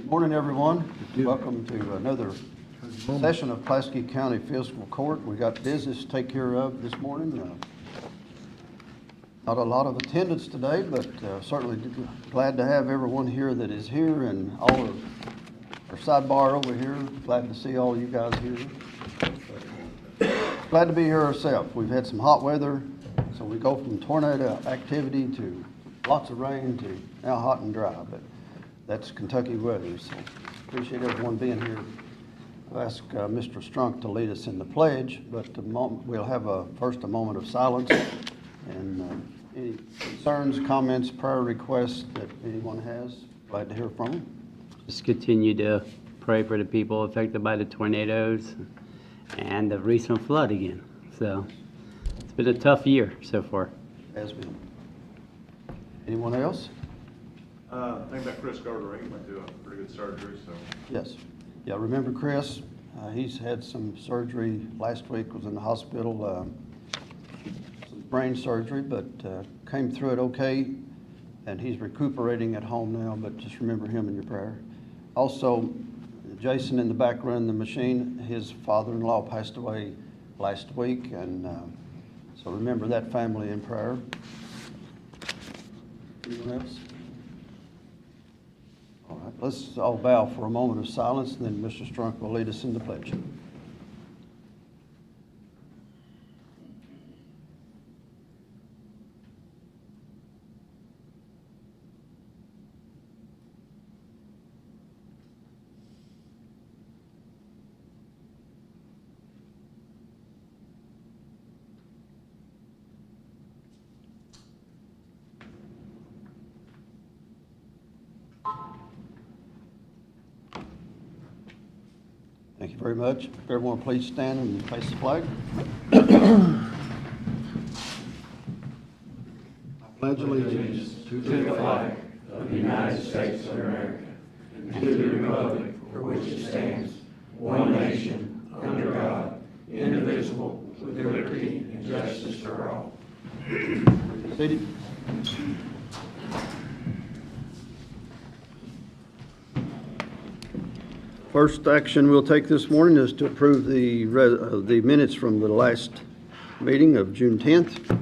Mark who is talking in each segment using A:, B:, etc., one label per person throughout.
A: Morning, everyone. Welcome to another session of Pulaski County Fiscal Court. We got business to take care of this morning. Not a lot of attendance today, but certainly glad to have everyone here that is here, and all of our sidebar over here. Glad to see all you guys here. Glad to be here ourselves. We've had some hot weather, so we go from tornado activity to lots of rain to now hot and dry, but that's Kentucky weather, so appreciate everyone being here. I'll ask Mr. Strunk to lead us in the pledge, but we'll have first a moment of silence, and any concerns, comments, prayer requests that anyone has, glad to hear from them.
B: Just continue to pray for the people affected by the tornadoes and the recent flood again. So it's been a tough year so far.
A: Has been. Anyone else?
C: Think about Chris Carter. He went through a pretty good surgery, so.
A: Yes. Yeah, remember Chris? He's had some surgery last week, was in the hospital, some brain surgery, but came through it okay, and he's recuperating at home now, but just remember him in your prayer. Also, Jason in the background in the machine, his father-in-law passed away last week, and so remember that family in prayer. Anyone else? All right, let's all bow for a moment of silence, and then Mr. Strunk will lead us in the pledge. Thank you very much. Everyone please stand and face the flag. I pledge allegiance
D: to the flag of the United States of America and to the republic for which it stands, one nation, under God, indivisible, with liberty and justice for all.
A: Seated. First action we'll take this morning is to approve the minutes from the last meeting of June 10th.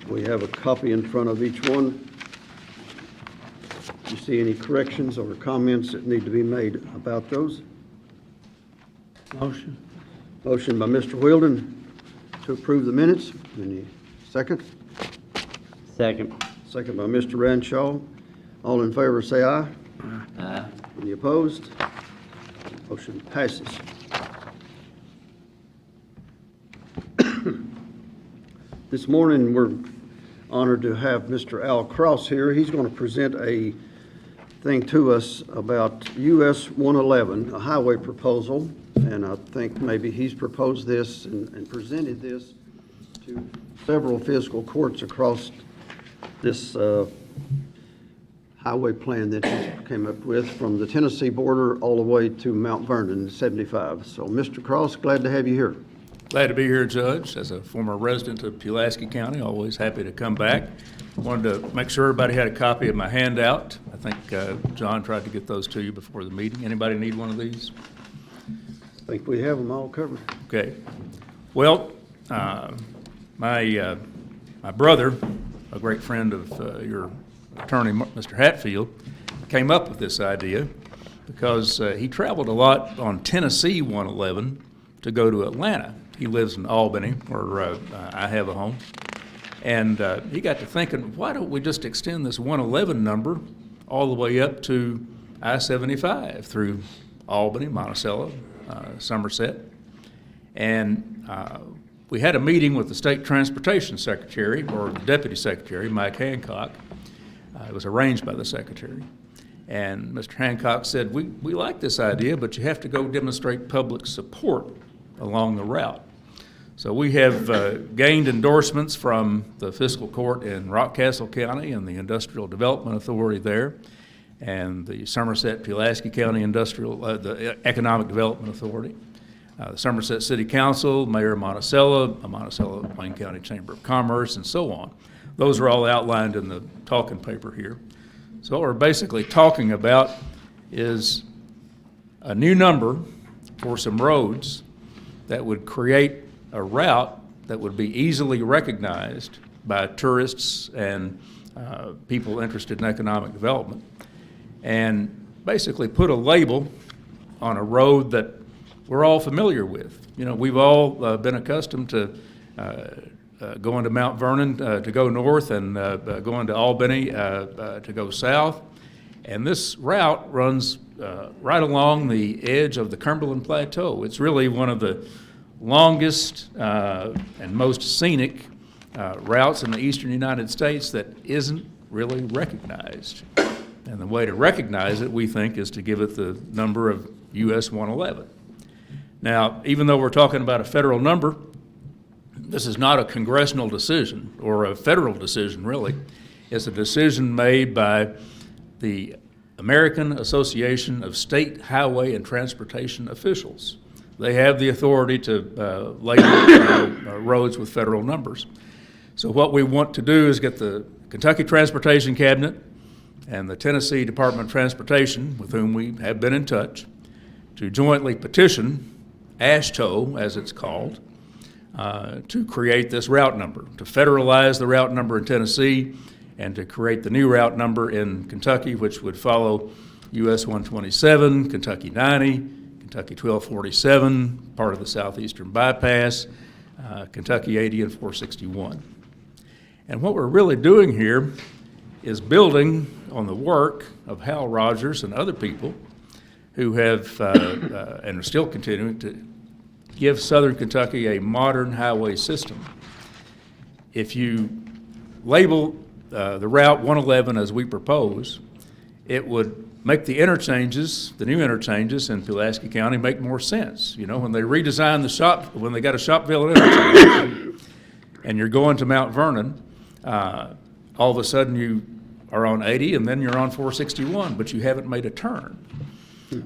A: We have a copy in front of each one. Do you see any corrections or comments that need to be made about those? Motion. Motion by Mr. Wheeldon to approve the minutes. Any second?
B: Second.
A: Second by Mr. Ranshaw. All in favor say aye.
B: Aye.
A: Any opposed? Motion passes. This morning, we're honored to have Mr. Al Cross here. He's going to present a thing to us about US 111, a highway proposal, and I think maybe he's proposed this and presented this to several fiscal courts across this highway plan that he came up with from the Tennessee border all the way to Mount Vernon, 75. So, Mr. Cross, glad to have you here.
E: Glad to be here, Judge. As a former resident of Pulaski County, always happy to come back. Wanted to make sure everybody had a copy of my handout. I think John tried to get those to you before the meeting. Anybody need one of these?
A: I think we have them all covered.
E: Okay. Well, my brother, a great friend of your attorney, Mr. Hatfield, came up with this idea because he traveled a lot on Tennessee 111 to go to Atlanta. He lives in Albany, where I have a home. And he got to thinking, why don't we just extend this 111 number all the way up to I-75 through Albany, Monticello, Somerset. And we had a meeting with the State Transportation Secretary, or the Deputy Secretary, Mike Hancock. It was arranged by the Secretary. And Mr. Hancock said, we like this idea, but you have to go demonstrate public support along the route. So we have gained endorsements from the Fiscal Court in Rockcastle County and the Industrial Development Authority there, and the Somerset Pulaski County the Economic Development Authority, the Somerset City Council, Mayor Monticello, Wayne County Chamber of Commerce, and so on. Those are all outlined in the talking paper here. So what we're basically talking about is a new number for some roads that would create a route that would be easily recognized by tourists and people interested in economic development, and basically put a label on a road that we're all familiar with. You know, we've all been accustomed to going to Mount Vernon to go north and going to Albany to go south. And this route runs right along the edge of the Cumberland Plateau. It's really one of the longest and most scenic routes in the eastern United States that isn't really recognized. And the way to recognize it, we think, is to give it the number of US 111. Now, even though we're talking about a federal number, this is not a congressional decision or a federal decision, really. It's a decision made by the American Association of State Highway and Transportation Officials. They have the authority to label roads with federal numbers. So what we want to do is get the Kentucky Transportation Cabinet and the Tennessee Department of Transportation, with whom we have been in touch, to jointly petition AASHTO, as it's called, to create this route number, to federalize the route number in Tennessee, and to create the new route number in Kentucky, which would follow US 127, Kentucky 90, Kentucky 1247, part of the Southeastern Bypass, Kentucky 80 and 461. And what we're really doing here is building on the work of Hal Rogers and other people who have, and are still continuing to give Southern Kentucky a modern highway system. If you label the Route 111 as we propose, it would make the interchanges, the new interchanges in Pulaski County, make more sense. You know, when they redesigned the shop, when they got a Shopville interchange, and you're going to Mount Vernon, all of a sudden you are on 80 and then you're on 461, but you haven't made a turn.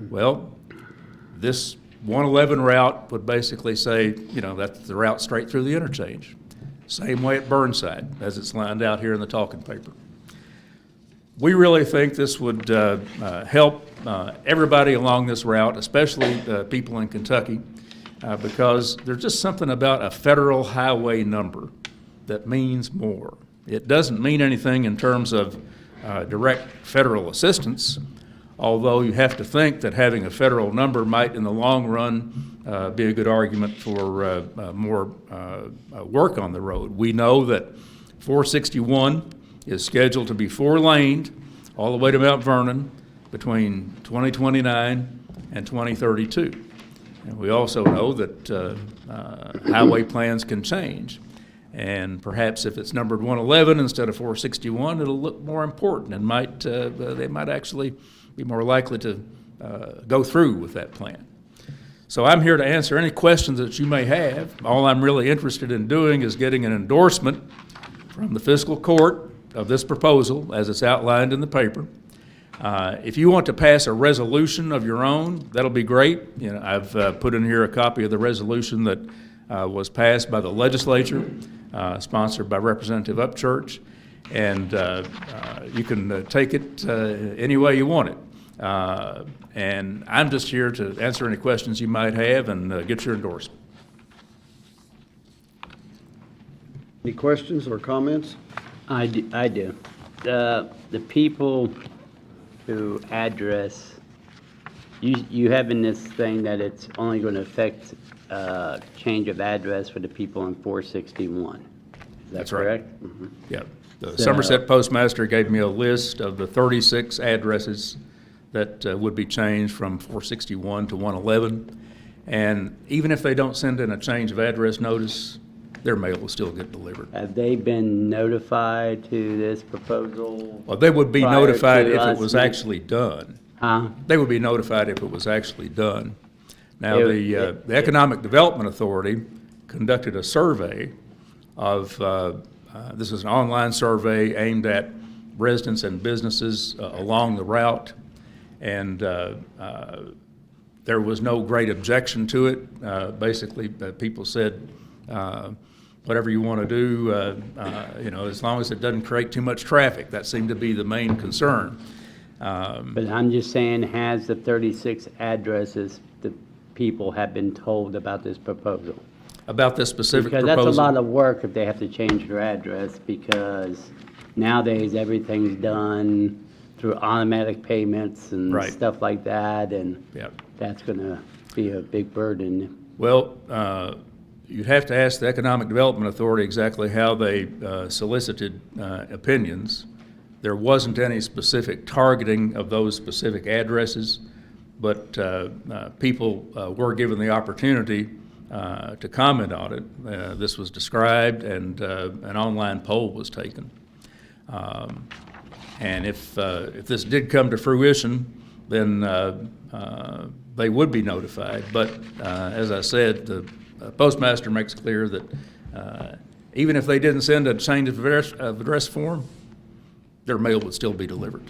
E: Well, this 111 route would basically say, you know, that's the route straight through the interchange. Same way at Burnside, as it's lined out here in the talking paper. We really think this would help everybody along this route, especially people in Kentucky, because there's just something about a federal highway number that means more. It doesn't mean anything in terms of direct federal assistance, although you have to think that having a federal number might, in the long run, be a good argument for more work on the road. We know that 461 is scheduled to be 4-laned all the way to Mount Vernon between 2029 and 2032. And we also know that highway plans can change. And perhaps if it's numbered 111 instead of 461, it'll look more important and they might actually be more likely to go through with that plan. So I'm here to answer any questions that you may have. All I'm really interested in doing is getting an endorsement from the fiscal court of this proposal as it's outlined in the paper. If you want to pass a resolution of your own, that'll be great. You know, I've put in here a copy of the resolution that was passed by the legislature, sponsored by Representative Upchurch, and you can take it any way you want it. And I'm just here to answer any questions you might have and get your endorsement.
A: Any questions or comments?
B: I do. The people who address, you have in this thing that it's only going to affect change of address for the people in 461. Is that
E: That's
B: correct?
E: right.
B: Mm-hmm.
E: Yeah. The Somerset Postmaster gave me a list of the 36 addresses that would be changed from 461 to 111. And even if they don't send in a change of address notice, their mail will still get delivered.
B: Have they been notified to this proposal?
E: Well, they would be
B: prior
E: notified
B: to
E: if it
B: us
E: was
B: meeting?
E: actually done.
B: Huh?
E: They would be notified if it was actually done. Now,
B: It-
E: the Economic Development Authority conducted a survey of, this is an online survey aimed at residents and businesses along the route, and there was no great objection to it. Basically, people said, whatever you want to do, you know, as long as it doesn't create too much traffic. That seemed to be the main concern.
B: But I'm just saying, has the 36 addresses, the people have been told about this proposal?
E: About this specific
B: Because
E: proposal.
B: that's a lot of work if they have to change their address, because nowadays, everything's done through automatic payments and
E: Right.
B: stuff like that, and
E: Yep.
B: that's gonna be a big burden.
E: Well, you'd have to ask the Economic Development Authority exactly how they solicited opinions. There wasn't any specific targeting of those specific addresses, but people were given the opportunity to comment on it. This was described, and an online poll was taken. And if this did come to fruition, then they would be notified. But as I said, the postmaster makes clear that even if they didn't send a change of address form, their mail would still be delivered.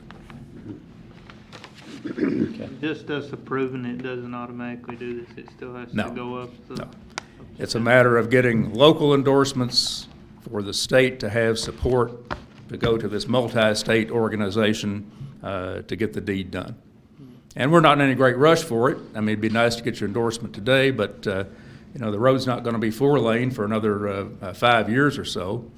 F: Just us approving it doesn't automatically do this, it still has to
E: No.
F: go up. So.
E: No. It's a matter of getting local endorsements for the state to have support to go to this multi-state organization to get the deed done. And we're not in any great rush for it. I mean, it'd be nice to get your endorsement today, but you know, the road's not going to be 4-lane for another 5 years or so.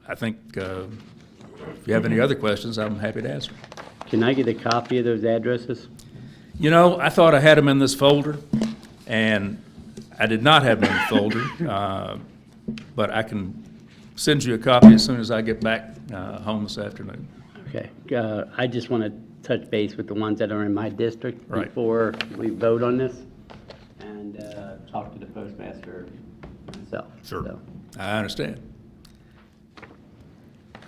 E: I think if you have any other questions, I'm happy to answer.
B: Can I get a copy of those addresses?
E: You know, I thought I had them in this folder, and I did not have them in the folder, but I can send you a copy as soon as I get back home this afternoon.
B: Okay, I just want to touch base with the ones that are in my district
E: Right.
B: before we vote on this, and talk to the postmaster myself.
E: Sure.
B: So,
E: I understand.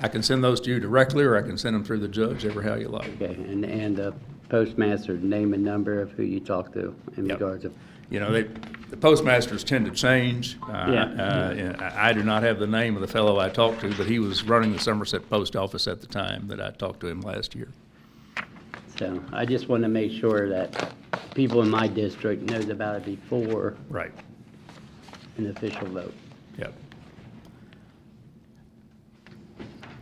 E: I can send those to you directly, or I can send them through the judge, ever how you like.
B: okay, and the postmaster name and number of who you talk to in
E: Yep.
B: regards of.
E: You know, the postmasters tend to change.
B: Yeah.
E: I do not have the name of the fellow I talked to, but he was running the Somerset Post Office at the time that I talked to him last year.
B: So I just want to make sure that people in my district knows about it before
E: Right.
B: an official vote.
E: Yep.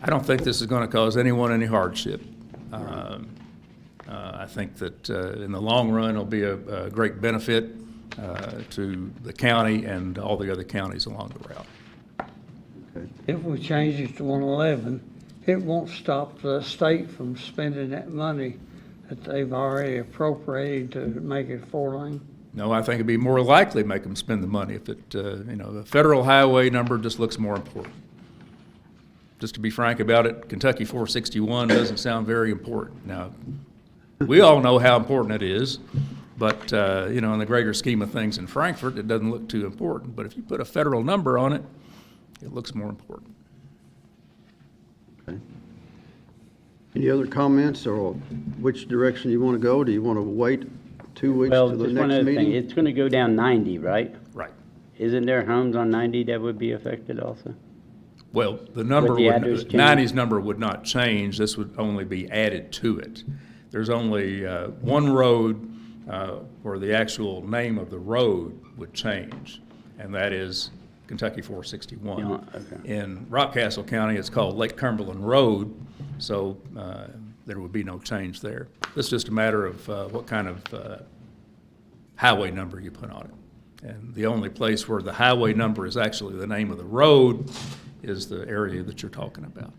E: I don't think this is going to cause anyone any hardship. I think that in the long run, it'll be a great benefit to the county and all the other counties along the route.
D: If we change it to 111, it won't stop the state from spending that money that they've already appropriated to make it 4-lane.
E: No, I think it'd be more likely to make them spend the money if it, you know, the federal highway number just looks more important. Just to be frank about it, Kentucky 461 doesn't sound very important. Now, we all know how important it is, but, you know, in the greater scheme of things in Frankfort, it doesn't look too important. But if you put a federal number on it, it looks more important.
A: Okay. Any other comments, or which direction you want to go? Do you want to wait 2 weeks
B: Well,
A: to the
B: just one
A: next
B: other thing,
A: meeting?
B: it's going to go down 90, right?
E: Right.
B: Isn't there homes on 90 that would be affected also?
E: Well, the number
B: With the
E: would,
B: address change?
E: 90's number would not change. This would only be added to it. There's only one road where the actual name of the road would change, and that is Kentucky 461.
B: Yeah, okay.
E: In Rockcastle County, it's called Lake Cumberland Road, so there would be no change there. It's just a matter of what kind of highway number you put on it. And the only place where the highway number is actually the name of the road is the area that you're talking about.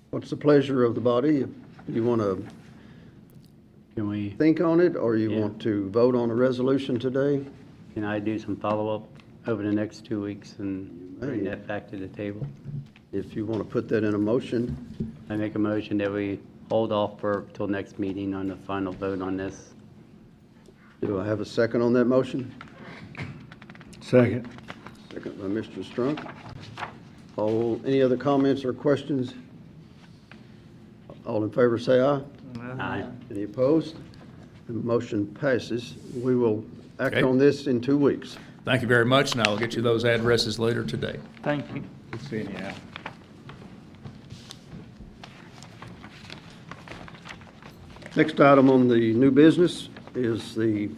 A: What's the pleasure of the body? You want to
B: Can we,
A: think on it, or you
B: Yeah.
A: want to vote on a resolution today?
B: can I do some follow-up over the next 2 weeks and bring
A: may.
B: that back to the table?
A: If you want to put that in a motion,
B: I make a motion that we hold off till next meeting on the final vote on this.
A: do I have a second on that motion?
G: Second.
A: Second by Mr. Strunk. Any other comments or questions? All in favor, say aye.
B: Aye.
A: Any opposed? The motion passes. We will act
E: Okay.
A: on this in 2 weeks.
E: Thank you very much, and I'll get you those addresses later today.
F: Thank you.
G: Good seeing you, Al.
A: Next item on the new business is the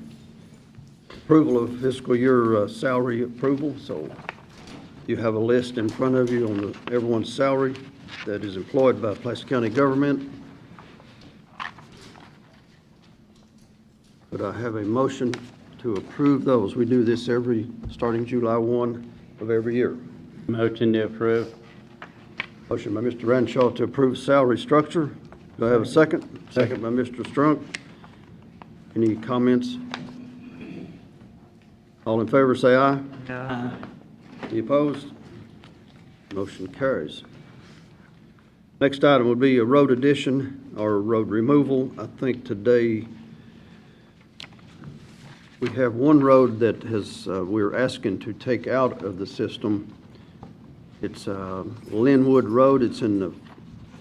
A: approval of fiscal year salary approval. So You have a list in front of you on everyone's salary that is employed by Pulaski County government. Could I have a motion to approve those? We do this starting July 1 of every year.
B: Motion to approve.
A: Motion by Mr. Renshaw to approve salary structure. Do I have a second? Second by Mr. Strunk. Any comments? All in favor, say aye. Any opposed? Motion carries. Next item would be a road addition or road removal. I think today we have one road that we're asking to take out of the system. It's Linwood Road. It's in the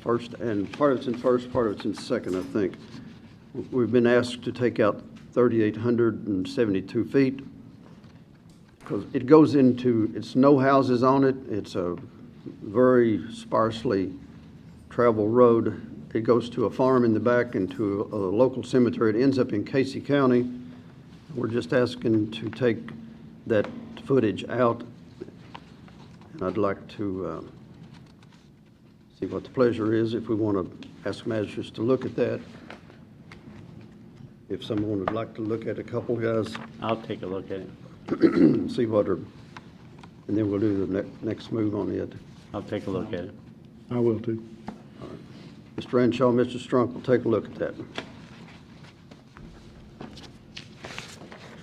A: first, and part of it's in first, part of it's in second, I think. We've been asked to take out 3,872 feet because it goes into, it's no houses on it. It's a very sparsely traveled road. It goes to a farm in the back and to a local cemetery. It ends up in Casey County. We're just asking to take that footage out. And I'd like to see what the pleasure is, if we want to ask magistrates to look at that. If someone would like to look at a couple, guys,
B: I'll take a look at it.
A: see what are, and then we'll do the next move on it.
B: I'll take a look at it.
G: I will too.
A: Mr. Renshaw, Mr. Strunk will take a look at that.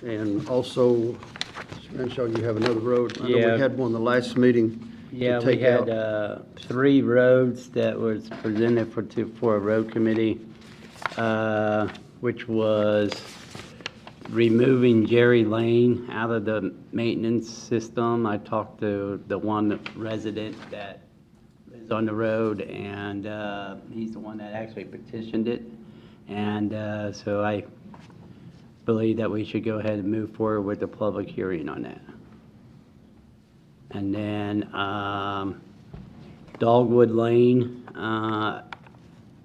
A: And also, Mr. Renshaw, you have another road. I know
B: Yeah.
A: we had one the last meeting.
B: Yeah,
A: to
B: we
A: take
B: had
A: out.
B: 3 roads that was presented for a road committee, which was removing Jerry Lane out of the maintenance system. I talked to the one resident that is on the road, and he's the one that actually petitioned it. And so I believe that we should go ahead and move forward with the public hearing on that. And then Dogwood Lane,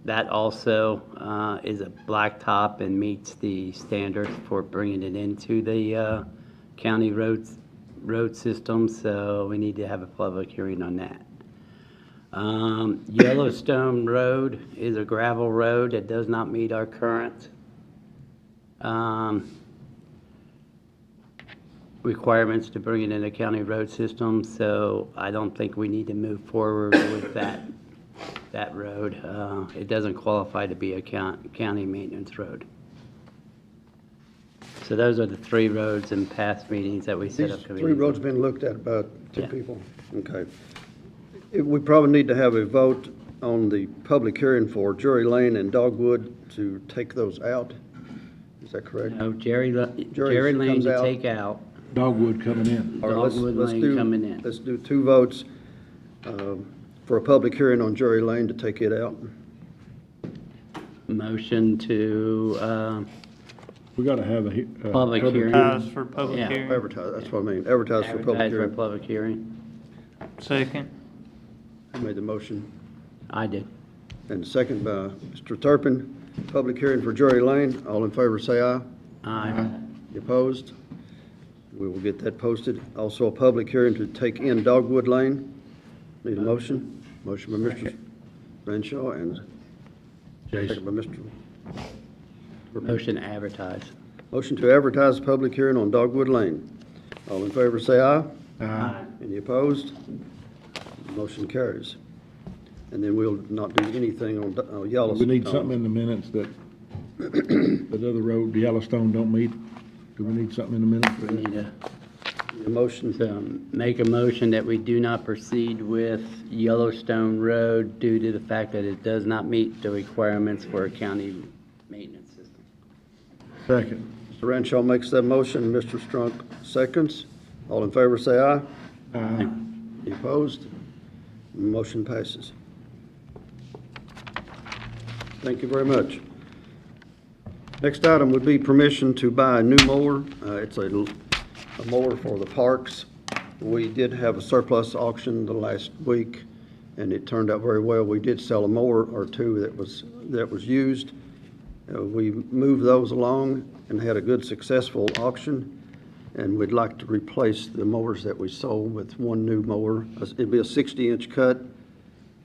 B: that also is a blacktop and meets the standards for bringing it into the county road system, so we need to have a public hearing on that. Yellowstone Road is a gravel road that does not meet our current requirements to bring it in the county road system, so I don't think we need to move forward with that road. It doesn't qualify to be a county maintenance road. So those are the 3 roads in past meetings that we set
A: These
B: up.
A: 3 roads been looked at about 2
B: Yeah.
A: people. Okay. We probably need to have a vote on the public hearing for Drury Lane and Dogwood to take those out. Is that correct?
B: No, Jerry
A: Jerry
B: Lane
A: comes
B: to
A: out.
B: take out.
G: Dogwood coming in.
A: All right,
B: Dogwood Lane coming in.
A: Let's do 2 votes for a public hearing on Drury Lane to take it out.
B: Motion to,
G: We gotta have a.
B: Public hearing.
F: For public
B: Yeah.
F: hearing.
A: Advertise, that's what I mean, advertise for public
B: advertise for a
A: hearing.
B: public hearing.
F: Second.
A: Who made the motion?
B: I did.
A: And second by Mr. Turpin. Public hearing for Drury Lane. All in favor, say aye.
B: Aye.
A: You opposed? We will get that posted. Also, a public hearing to take in Dogwood Lane. Need a motion? Motion by Mr. Renshaw and second by Mr.
B: Motion to advertise.
A: Motion to advertise public hearing on Dogwood Lane. All in favor, say aye.
G: Aye.
A: Any opposed? Motion carries. And then we'll not do anything on Yellowstone.
G: We need something in the minutes that, that other road, the Yellowstone don't meet. Do we need something in the minutes for
B: We
G: that?
B: need
A: A motion,
B: to make a motion that we do not proceed with Yellowstone Road due to the fact that it does not meet the requirements for a county maintenance system.
G: Second.
A: Mr. Renshaw makes that motion, Mr. Strunk seconds. All in favor, say aye.
G: Aye.
A: Any opposed? Motion passes. Thank you very much. Next item would be permission to buy a new mower. It's a mower for the parks. We did have a surplus auction the last week, and it turned out very well. We did sell a mower or 2 that was used. We moved those along and had a good successful auction. and we'd like to replace the mowers that we sold with one new mower. It'd be a 60-inch cut,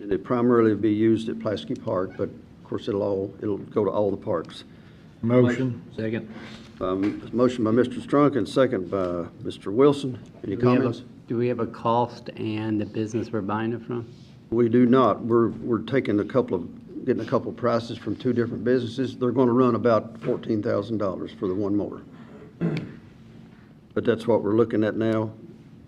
A: and it primarily be used at Pulaski Park, but of course it'll go to all the parks.
G: Motion.
B: Second.
A: Motion by Mr. Strunk and second by Mr. Wilson. Any comments?
B: Do we have a cost and the business we're buying it from?
A: We do not. We're taking getting a couple of prices from two different businesses. They're going to run about $14,000 for the one mower. But that's what we're looking at now,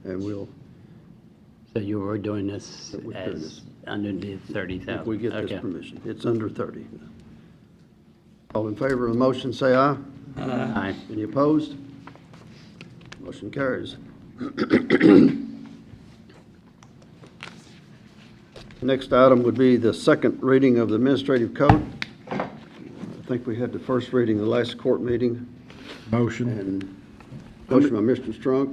A: and
B: So you were doing this
A: We're doing
B: as
A: this.
B: under the 30,000?
A: if we get
B: Okay.
A: this permission. It's under 30. All in favor of the motion, say aye.
B: Aye.
A: Any opposed? Motion carries. Next item would be the second reading of the administrative code. I think we had the first reading the last court meeting,
G: Motion.
A: and motion by Mr. Strunk.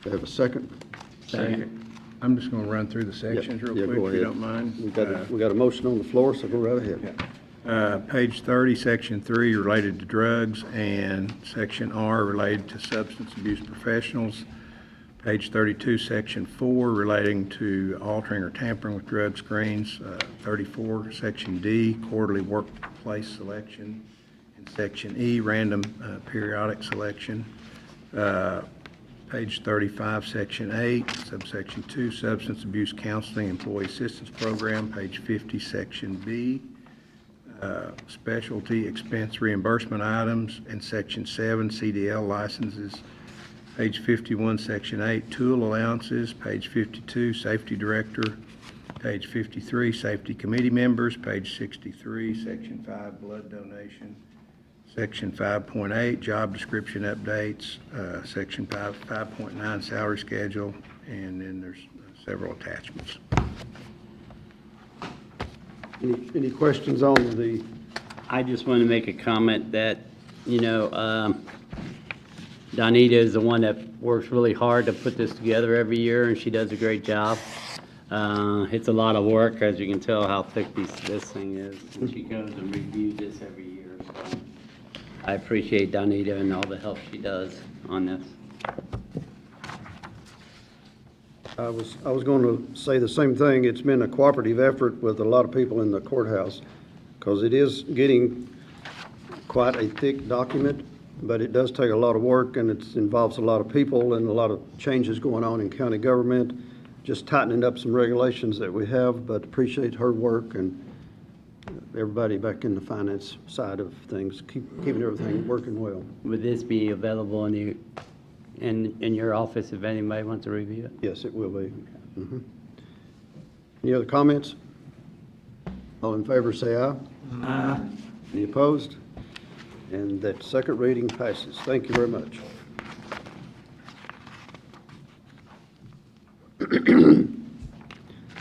A: Do I have a second?
B: Second.
H: I'm just going to run through the sections real
A: Yeah,
H: quick,
A: go
H: if you
A: ahead.
H: don't mind.
A: We got a motion on the floor, so go right ahead.
H: Page 30, Section 3, related to drugs, and Section R, related to substance abuse professionals. Page 32, Section 4, relating to altering or tampering with drug screens. 34, Section D, quarterly workplace selection. And Section E, random periodic selection. Page 35, Section 8, subsection 2, Substance Abuse Counseling Employee Assistance Program. Page 50, Section B, Specialty Expense Reimbursement Items. And Section 7, CDL licenses. Page 51, Section 8, Tool Allowances. Page 52, Safety Director. Page 53, Safety Committee Members. Page 63, Section 5, Blood Donation. Section 5.8, Job Description Updates. Section 5.9, Salary Schedule. And then there's several attachments.
A: Any questions on the,
B: I just want to make a comment that, Donita is the one that works really hard to put this together every year, and she does a great job. It's a lot of work, as you can tell how thick this thing is, and she goes and reviews this every year, so I appreciate Donita and all the help she does on this.
A: I was going to say the same thing. It's been a cooperative effort with a lot of people in the courthouse, because it is getting quite a thick document, but it does take a lot of work, and it involves a lot of people and a lot of changes going on in county government, just tightening up some regulations that we have, but appreciate her work and everybody back in the finance side of things, keeping everything working well.
B: Would this be available in your office if anybody wants to review it?
A: Yes, it will be. Mhm. Any other comments? All in favor, say aye. Aye. Any opposed? And that second reading passes. Thank you very much.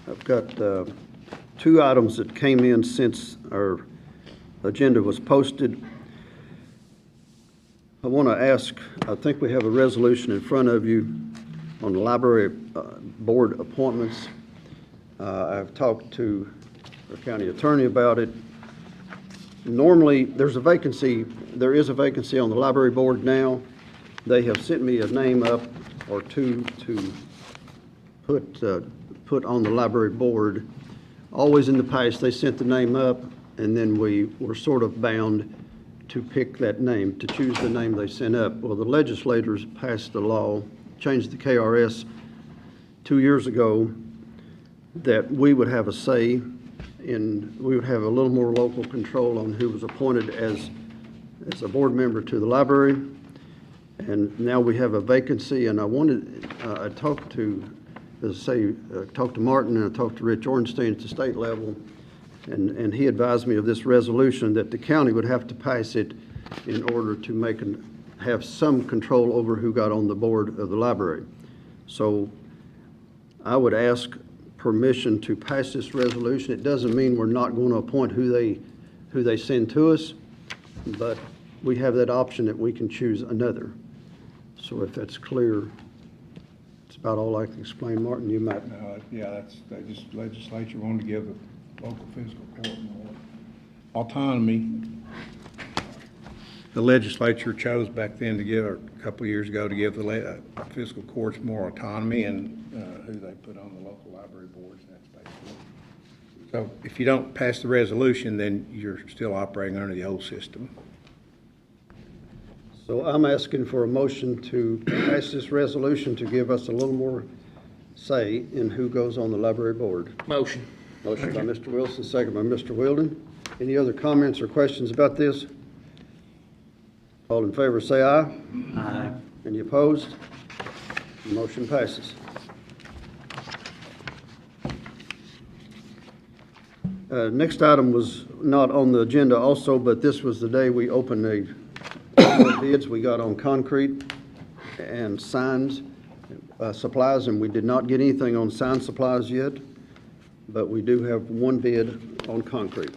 A: I've got two items that came in since our agenda was posted. I want to ask, I think we have a resolution in front of you on the library board appointments. I've talked to the county attorney about it. Normally, there is a vacancy on the library board now. They have sent me a name up or two to put on the library board. Always in the past, they sent the name up, and then we were sort of bound to pick that name, to choose the name they sent up. Well, the legislators passed the law, changed the KRS 2 years ago, that we would have a say in, we would have a little more local control on who was appointed as a board member to the library. And now we have a vacancy, and I wanted, I talked to, as I say, talked to Martin, and I talked to Rich Ornstein at the state level, and he advised me of this resolution that the county would have to pass it in order to have some control over who got on the board of the library. So I would ask permission to pass this resolution. It doesn't mean we're not going to appoint who they send to us, but we have that option that we can choose another. So if that's clear, it's about all I can explain. Martin, you might.
H: Yeah, they just legislature wanted to give the local fiscal court more autonomy. the legislature chose back then to give, or a couple of years ago, to give the fiscal courts more autonomy and who they put on the local library boards, and that's basically. So if you don't pass the resolution, then you're still operating under the old system.
A: So I'm asking for a motion to pass this resolution to give us a little more say in who goes on the library board.
G: Motion.
A: Motion by Mr. Wilson, second by Mr. Wilden. Any other comments or questions about this? All in favor, say aye.
B: Aye.
A: Any opposed? The motion passes. Next item was not on the agenda also, but this was the day we opened the bids we got on concrete and signs, supplies, and we did not get anything on sign supplies yet, but we do have one bid on concrete.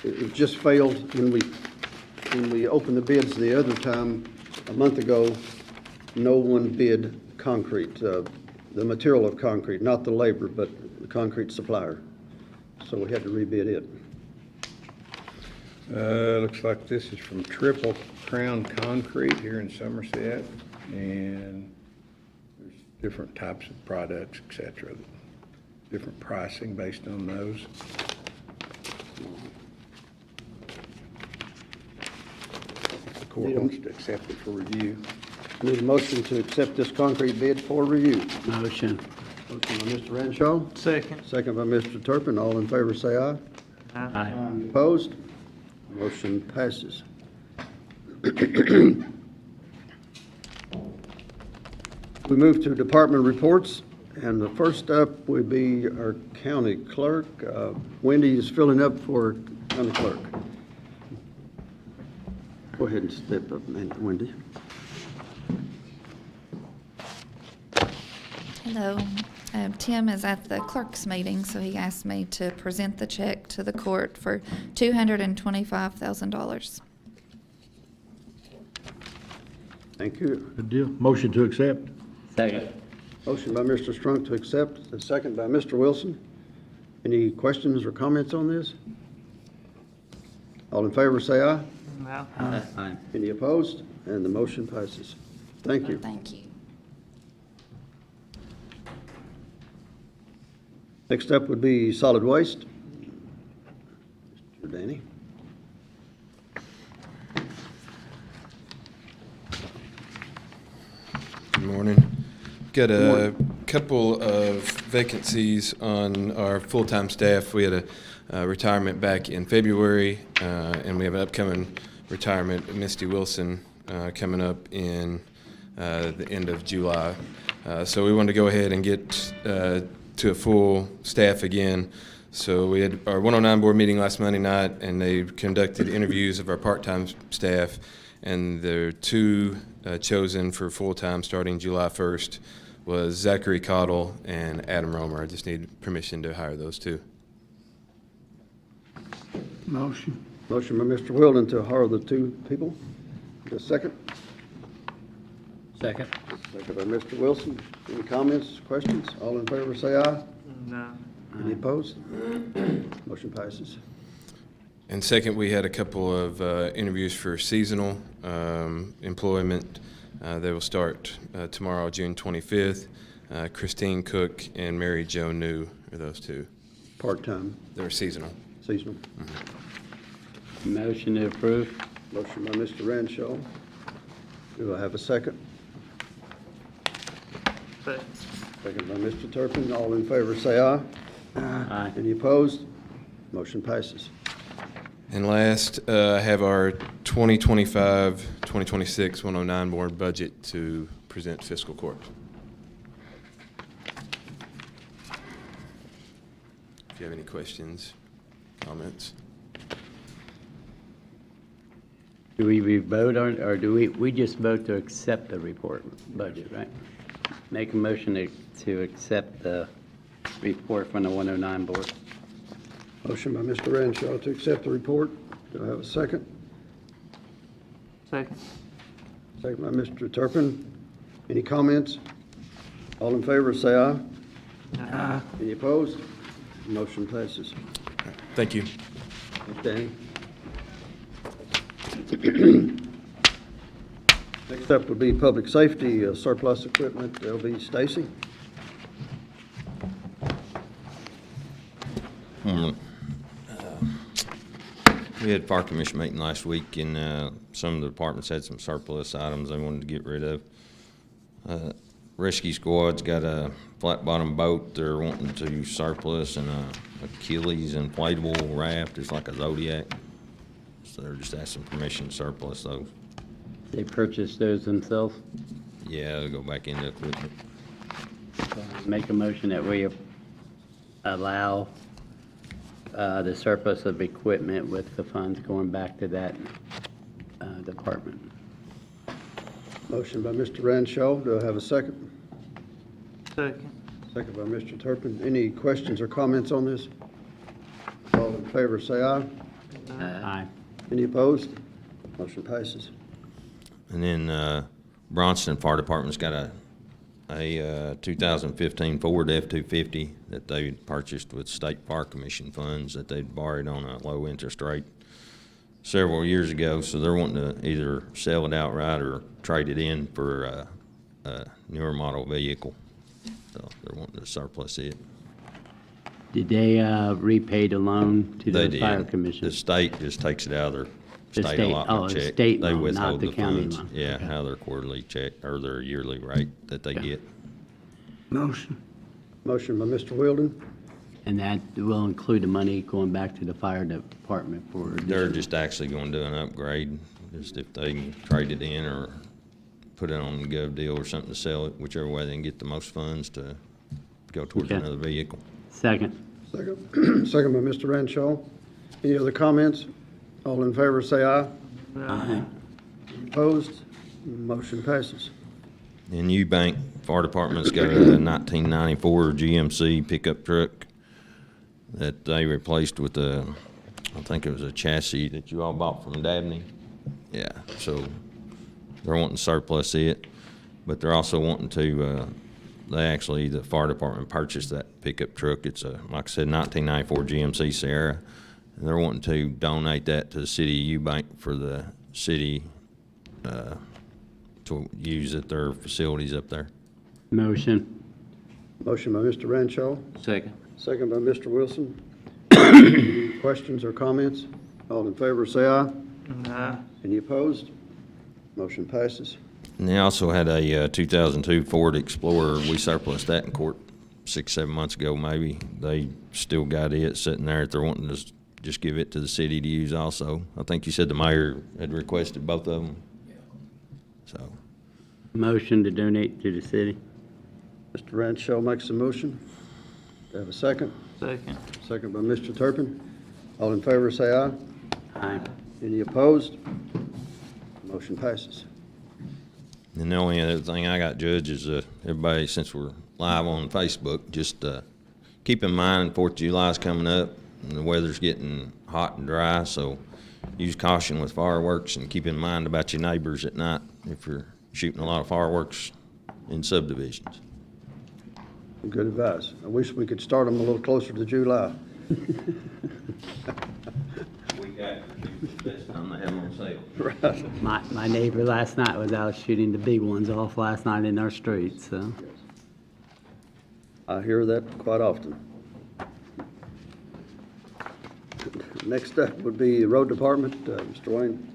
A: It just failed when we opened the bids the other time, a month ago, no one bid concrete, the material of concrete, not the labor, but the concrete supplier. So we had to rebid it.
H: Looks like this is from Triple Crown Concrete here in Somerset, and there's different types of products, et cetera, different pricing based on those. The court wants to accept it for review.
A: Need a motion to accept this concrete bid for review.
B: Motion.
A: Motion by Mr. Renshaw,
F: Second.
A: second by Mr. Turpin. All in favor, say aye.
B: Aye.
A: Opposed? Motion passes. We move to department reports, and the first up would be our county clerk. Wendy is filling up for county clerk. Go ahead and step up, Wendy.
I: Hello. Tim is at the clerk's meeting, so he asked me to present the check to the court for $225,000.
A: Thank you.
G: Good deal. Motion to accept.
B: Second.
A: Motion by Mr. Strunk to accept, a second by Mr. Wilson. Any questions or comments on this? All in favor, say aye.
F: No.
B: Aye.
A: Any opposed? And the motion passes. Thank you.
I: Thank you.
A: Next up would be solid waste. Mr. Danny.
J: Good morning. Got a couple of vacancies on our full-time staff. We had a retirement back in February, and we have an upcoming retirement, Misty Wilson, coming up in the end of July. So we wanted to go ahead and get to a full staff again. So we had our 109 board meeting last Monday night, and they conducted interviews of our part-time staff, and there are two chosen for full-time starting July 1st was Zachary Cottle and Adam Romer. I just need permission to hire those two.
G: Motion.
A: Motion by Mr. Wilden to hire the two people. The second.
B: Second.
A: Second by Mr. Wilson. Any comments, questions? All in favor, say aye.
F: No.
A: Any opposed? Motion passes.
J: And second, we had a couple of interviews for seasonal employment. They will start tomorrow, June 25th. Christine Cook and Mary Jo New are those two.
A: Part-time,
J: They're seasonal.
A: seasonal.
B: Motion to approve.
A: Motion by Mr. Renshaw. Do I have a second?
F: Second.
A: Second by Mr. Turpin. All in favor, say aye.
B: Aye.
A: Any opposed? Motion passes.
J: And last, I have our 2025-2026 109 board budget to present fiscal court. If you have any questions, comments.
B: Do we vote on, or do we just vote to accept the report budget, right? Make a motion to accept the report from the 109 board.
A: Motion by Mr. Renshaw to accept the report. Do I have a second?
F: Second.
A: Second by Mr. Turpin. Any comments? All in favor, say aye.
F: Aye.
A: Any opposed? Motion passes.
J: Thank you.
A: Thanks, Danny. Next up would be public safety, surplus equipment, LV Stacy.
K: We had fire commission meeting last week, and some of the departments had some surplus items they wanted to get rid of. Rescue squad's got a flat bottom boat they're wanting to surplus, and a Achilles inflatable raft. It's like a Zodiac. So they're just asking permission to surplus those.
B: They purchased those themselves?
K: Yeah, they'll go back into equipment.
B: Make a motion that we allow the surplus of equipment with the funds going back to that department.
A: Motion by Mr. Renshaw. Do I have a second?
F: Second.
A: Second by Mr. Turpin. Any questions or comments on this? All in favor, say aye.
B: Aye.
A: Any opposed? Motion passes.
K: And then Bronson Fire Department's got a 2015 Ford F-250 that they purchased with State Fire Commission funds that they'd borrowed on a low interest rate several years ago. So they're wanting to either sell it outright or trade it in for a newer model vehicle. So they're wanting to surplus it.
B: Did they repay the loan to
K: They
B: the
K: did.
B: fire commission?
K: The state just takes it out of their
B: The
K: state
B: state-
K: allotment
B: oh, a
K: check.
B: state
K: They
B: loan, not
K: withhold
B: the
K: the
B: county
K: funds.
B: loan.
K: Yeah,
B: Okay.
K: how their quarterly check or their yearly rate that they
B: Okay.
K: get.
H: Motion.
A: Motion by Mr. Wilden.
B: And that will include the money going back to the fire department for.
K: They're just actually going to do an upgrade, just if they can trade it in or put it on the gov deal or something to sell it, whichever way they can get the most funds to go towards
B: Okay.
K: another vehicle.
B: Second.
A: Second. Second by Mr. Renshaw. Any other comments? All in favor, say aye.
B: Aye.
A: Opposed? Motion passes.
K: And Eubank Fire Department's got a 1994 GMC pickup truck that they replaced with I think it was a chassis that you all bought from Dabney. Yeah, so they're wanting to surplus it, but they're also wanting to, the fire department purchased that pickup truck. It's a, like I said, 1994 GMC Sierra, and they're wanting to donate that to the city of Eubank for the city to use at their facilities up there.
B: Motion.
A: Motion by Mr. Renshaw.
B: Second.
A: Second by Mr. Wilson. Any questions or comments? All in favor, say aye.
F: Aye.
A: Any opposed? Motion passes.
K: And they also had a 2002 Ford Explorer. We surplused that in court 6-7 months ago, maybe. They still got it sitting there. They're wanting to just give it to the city to use also. I think you said the mayor had requested both of them. So,
B: Motion to donate to the city.
A: Mr. Renshaw makes a motion. Do I have a second?
F: Second.
A: Second by Mr. Turpin. All in favor, say aye.
B: Aye.
A: Any opposed? Motion passes.
K: and the only other thing I got, Judge, is everybody, since we're live on Facebook, just keep in mind 4th of July is coming up, and the weather's getting hot and dry, so use caution with fireworks, and keep in mind about your neighbors at night if you're shooting a lot of fireworks in subdivisions.
A: Good advice. I wish we could start them a little closer to July.
K: Week after, best time to have them on sale.
A: Right.
B: My neighbor last night was out shooting the big ones off last night in our street, so.
A: I hear that quite often. Next up would be the road department, Mr. Wayne.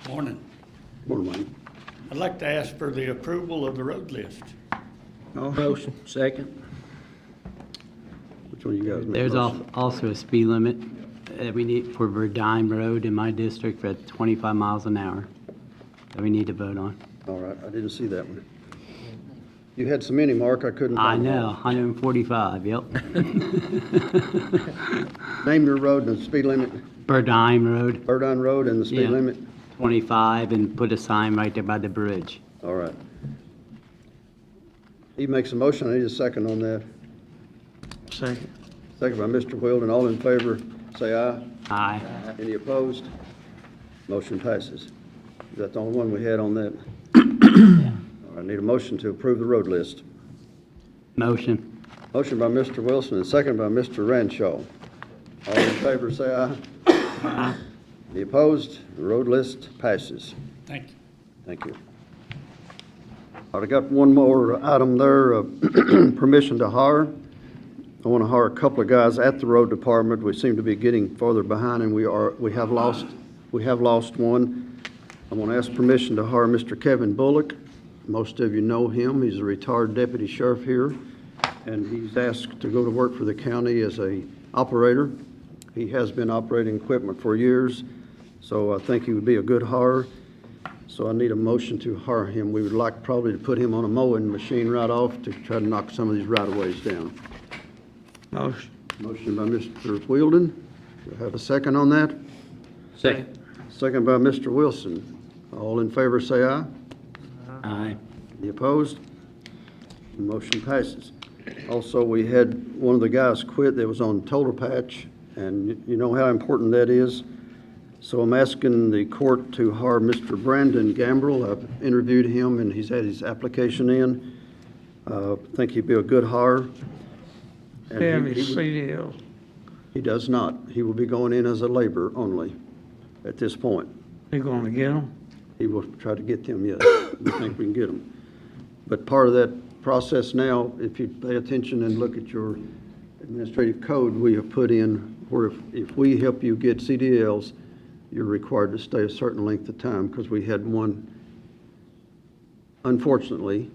D: Morning.
A: Morning, Wayne.
D: I'd like to ask for the approval of the road list.
H: Motion.
B: Second.
A: Which one you guys make?
B: There's
A: motion?
B: also a speed limit that we need for Verdine Road in my district for 25 miles an hour that we need to vote on.
A: All right, I didn't see that one. You had so many, Mark, I couldn't.
B: I
A: find them
B: know,
A: all.
B: 145, yep.
A: Name your road and the speed limit,
B: Verdine Road,
A: Burdine Road and the speed
B: Yeah.
A: limit.
B: 25, and put a sign right there by the bridge.
A: All right. He makes a motion, I need a second on that.
H: Second.
A: Second by Mr. Wilden, all in favor, say aye.
B: Aye.
A: Any opposed? Motion passes. Is that the only one we had on that? All right, I need a motion to approve the road list.
B: Motion.
A: Motion by Mr. Wilson and second by Mr. Renshaw. All in favor, say aye. Aye. Any opposed? The road list passes.
E: Thank you.
A: Thank you. All right, I got one more item there, permission to hire. I want to hire a couple of guys at the road department. We seem to be getting farther behind, and we have lost one. I want to ask permission to hire Mr. Kevin Bullock. Most of you know him. He's a retired deputy sheriff here, and he's asked to go to work for the county as a operator. He has been operating equipment for years, so I think he would be a good hire. So I need a motion to hire him. We would like probably to put him on a mowing machine right off to try to knock some of these right-of-ways down.
D: Motion.
A: Motion by Mr. Wheeldon. Do I have a second on that?
B: Second.
A: Second by Mr. Wilson. All in favor, say aye.
B: Aye.
A: Any opposed? The motion passes. Also, we had one of the guys quit that was on total patch, and you know how important that is. So I'm asking the court to hire Mr. Brandon Gambrell. I've interviewed him, and he's had his application in. I think he'd be a good hire. And
D: Have
A: he
D: his
A: would-
D: CDL.
A: He does not. He will be going in as a laborer only at this point.
D: He gonna get them?
A: He will try to get them, yes. We think we can get them. But part of that process now, if you pay attention and look at your administrative code, we have put in where if we help you get CDLs, you're required to stay a certain length of time, because we had one, unfortunately,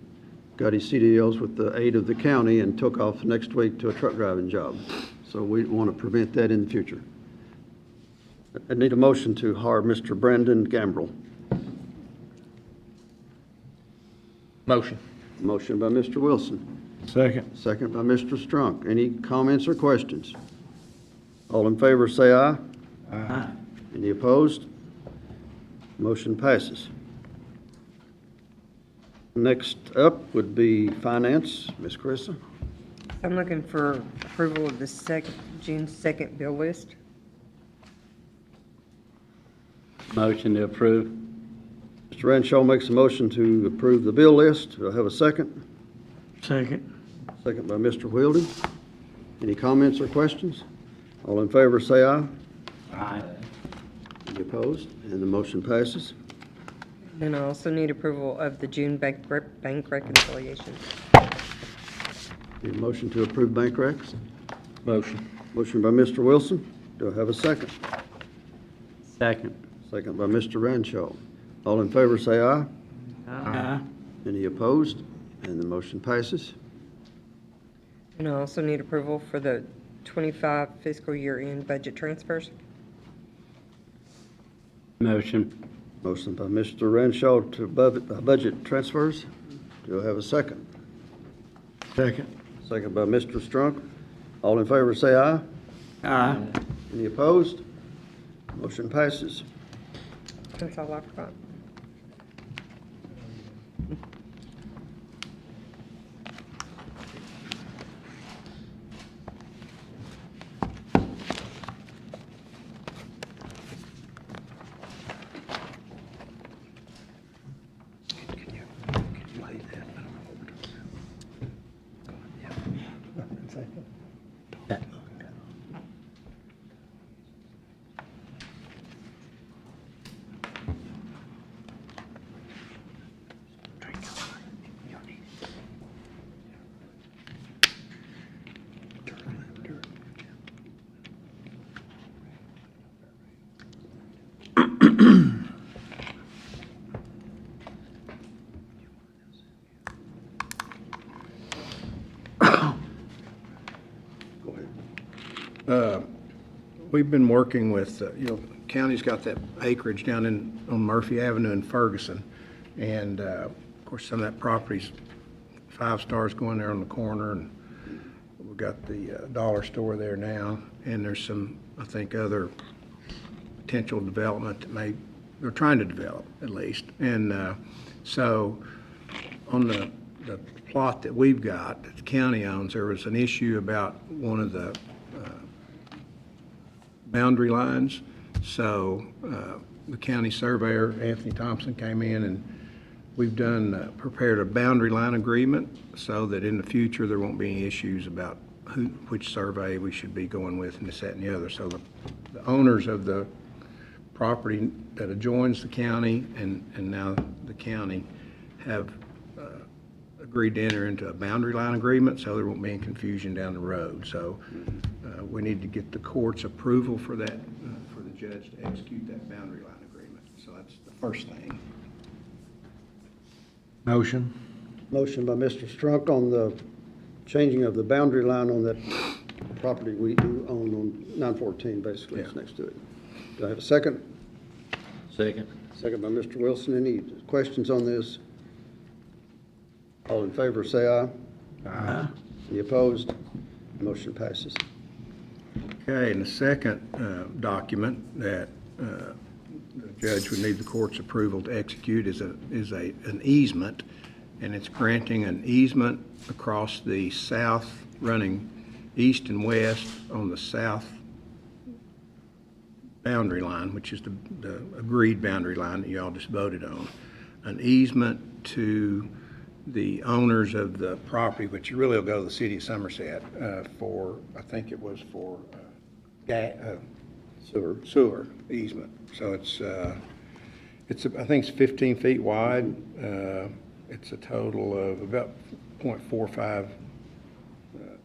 A: got his CDLs with the aid of the county and took off next week to a truck driving job. So we want to prevent that in the future. I need a motion to hire Mr. Brandon Gambrell.
D: Motion.
A: Motion by Mr. Wilson,
G: Second.
A: second by Mr. Strunk. Any comments or questions? All in favor, say aye.
D: Aye.
A: Any opposed? Motion passes. Next up would be Finance. Ms. Carissa.
L: I'm looking for approval of the June 2nd bill list.
B: Motion to approve.
A: Mr. Renshaw makes a motion to approve the bill list. Do I have a second?
D: Second.
A: Second by Mr. Wheeldon. Any comments or questions? All in favor, say aye.
B: Aye.
A: Any opposed? And the motion passes.
L: And I also need approval of the June bank reconciliation.
A: Need a motion to approve bank recs?
D: Motion.
A: Motion by Mr. Wilson. Do I have a second?
B: Second.
A: Second by Mr. Renshaw. All in favor, say aye.
D: Aye.
A: Any opposed? And the motion passes.
L: And I also need approval for the 25 fiscal year end budget transfers.
B: Motion.
A: Motion by Mr. Renshaw to budget transfers. Do I have a second?
G: Second.
A: Second by Mr. Strunk. All in favor, say aye.
D: Aye.
A: Any opposed? Motion passes.
L: That's all I forgot.
H: We've been working with, county's got that acreage down on Murphy Avenue in Ferguson. And, of course, some of that property's 5 Stars going there on the corner. And we've got the dollar store there now. And there's some, I think, other potential development that they're trying to develop at least. And so on the plot that we've got, that the county owns, there was an issue about one of the boundary lines. So the county surveyor, Anthony Thompson, came in and We've done, prepared a boundary line agreement so that in the future, there won't be any issues about which survey we should be going with and this, that, and the other. So the owners of the property that adjoins the county and now the county have agreed to enter into a boundary line agreement, so there won't be any confusion down the road. So we need to get the court's approval for that, for the judge to execute that boundary line agreement. So that's the first thing.
G: Motion.
A: Motion by Mr. Strunk on the changing of the boundary line on that property we own on 914, basically, it's next to it. Do I have a second?
K: Second.
A: Second by Mr. Wilson. Any questions on this? All in favor, say aye. Aye. Any opposed? Motion passes.
H: Okay, and the second document that the judge would need the court's approval to execute is an easement, and it's granting an easement across the south, running east and west on the south boundary line, which is the agreed boundary line that you all just voted on. An easement to the owners of the property, which really will go to the city of Somerset for, I think it was for sewer easement. So it's I think it's 15 feet wide. It's a total of about 0.45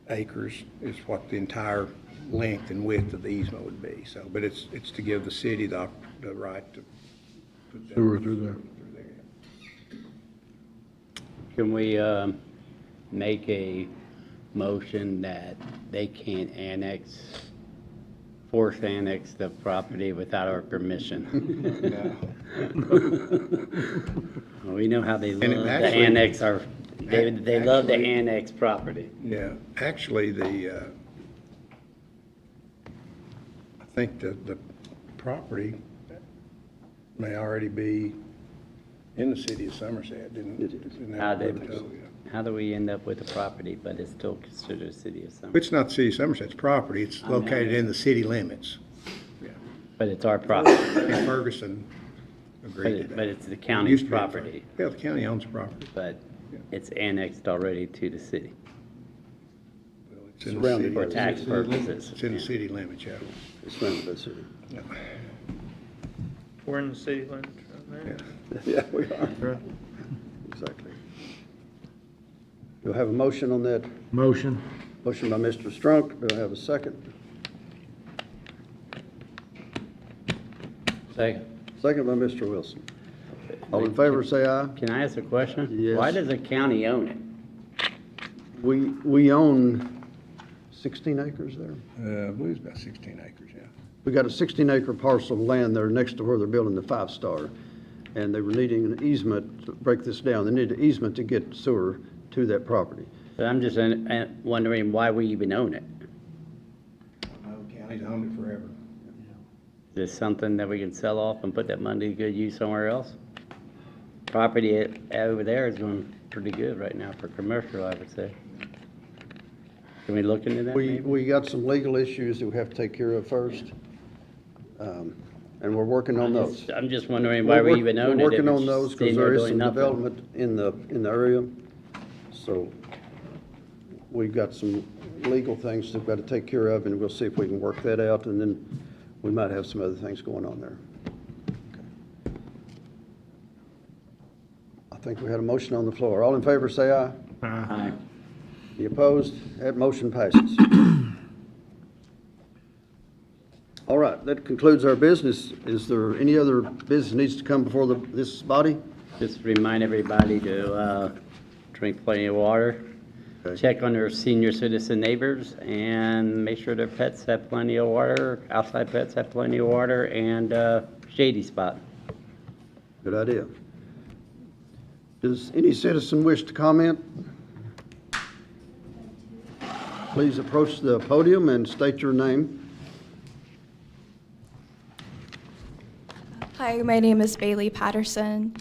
H: acres is what the entire length and width of the easement would be. So, but it's to give the city the right to put that
G: Sewer through there.
B: Can we make a motion that they can't force annex the property without our permission? Well, we know how they love to annex our, they love to annex property.
H: Yeah, actually, I think the property may already be in the city of Somerset,
B: How do we end up with the property, but it's still considered city of Somerset?
H: It's not the city of Somerset's property, it's located in the city limits.
B: But it's our property.
H: And Ferguson agreed to that.
B: But it's the
H: It
B: county's
H: used to be
B: property,
H: Yeah, the county owns the property.
B: but it's annexed already to the city.
H: It's in the city.
B: For tax purposes.
H: It's in the city limits, yeah.
A: It's surrounded by the city.
H: Yeah.
F: We're in the city limits right now.
A: Yeah, we are. Exactly. Do I have a motion on that?
G: Motion.
A: Motion by Mr. Strunk. Do I have a second?
B: Second.
A: Second by Mr. Wilson. All in favor, say aye.
B: Can I ask a question?
A: Yes.
B: Why does the county own it?
A: We own 16 acres there.
H: I believe it's about 16 acres, yeah.
A: We got a 16-acre parcel of land there next to where they're building the 5-star, and they were needing an easement to break this down. They needed an easement to get sewer to that property.
B: But I'm just wondering why we even own it.
H: The county's owned it forever.
B: Is this something that we can sell off and put that money to good use somewhere else? Property over there is going pretty good right now for commercial, I would say. Can we look into that maybe?
A: We got some legal issues that we have to take care of first, and we're working on those.
B: I'm just wondering why we even own it.
A: We're working
B: if
A: on
B: it's
A: those
B: sitting
A: because
B: there
A: there is
B: doing
A: some
B: nothing.
A: development in the area. So we've got some legal things that we've got to take care of, and we'll see if we can work that out, and then we might have some other things going on there. I think we had a motion on the floor. All in favor, say aye.
B: Aye.
A: Any opposed? That motion passes. All right, that concludes our business. Is there any other business needs to come before this body?
B: Just remind everybody to drink plenty of water,
A: Okay.
B: check on their senior citizen neighbors, and make sure their pets have plenty of water, outside pets have plenty of water, and shady spot.
A: Good idea. Does any citizen wish to comment? Please approach the podium and state your name.
M: Hi, my name is Bailey Patterson.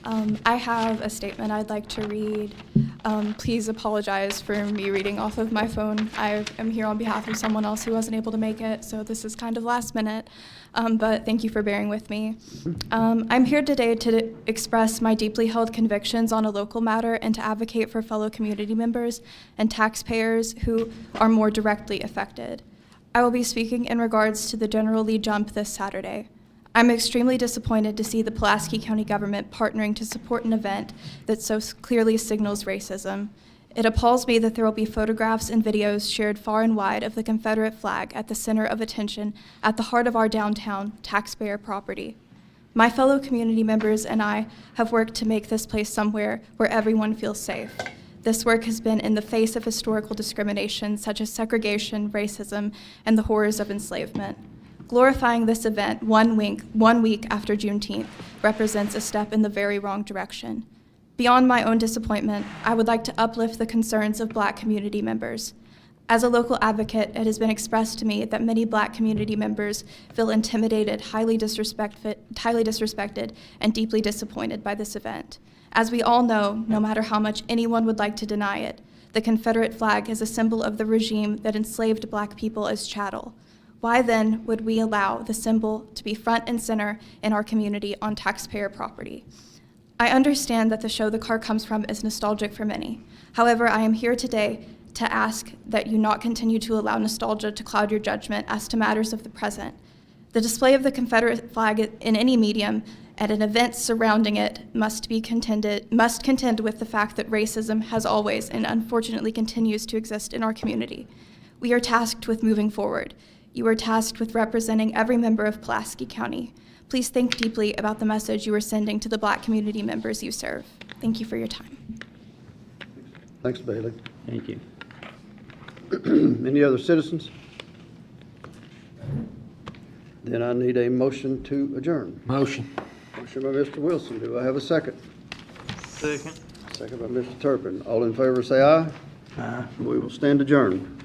M: I have a statement I'd like to read. Please apologize for me reading off of my phone. I am here on behalf of someone else who wasn't able to make it, so this is kind of last minute, but thank you for bearing with me. I'm here today to express my deeply held convictions on a local matter and to advocate for fellow community members and taxpayers who are more directly affected. I will be speaking in regards to the General Lee jump this Saturday. I'm extremely disappointed to see the Pulaski County government partnering to support an event that so clearly signals racism. It appalls me that there will be photographs and videos shared far and wide of the Confederate flag at the center of attention at the heart of our downtown, taxpayer property. My fellow community members and I have worked to make this place somewhere where everyone feels safe. This work has been in the face of historical discrimination such as segregation, racism, and the horrors of enslavement. Glorifying this event 1 week after Juneteenth represents a step in the very wrong direction. Beyond my own disappointment, I would like to uplift the concerns of Black community members. As a local advocate, it has been expressed to me that many Black community members feel intimidated, highly disrespected, and deeply disappointed by this event. As we all know, no matter how much anyone would like to deny it, the Confederate flag is a symbol of the regime that enslaved Black people as chattel. Why then would we allow the symbol to be front and center in our community on taxpayer property? I understand that the show the car comes from is nostalgic for many. However, I am here today to ask that you not continue to allow nostalgia to cloud your judgment as to matters of the present. The display of the Confederate flag in any medium and an event surrounding it must contend with the fact that racism has always and unfortunately continues to exist in our community. We are tasked with moving forward. You are tasked with representing every member of Pulaski County. Please think deeply about the message you are sending to the Black community members you serve. Thank you for your time.
A: Thanks, Bailey.
B: Thank you.
A: Any other citizens? Then I need a motion to adjourn.
G: Motion.
A: Motion by Mr. Wilson. Do I have a second?
F: Second.
A: Second by Mr. Turpin. All in favor say aye. Aye. We will stand adjourned.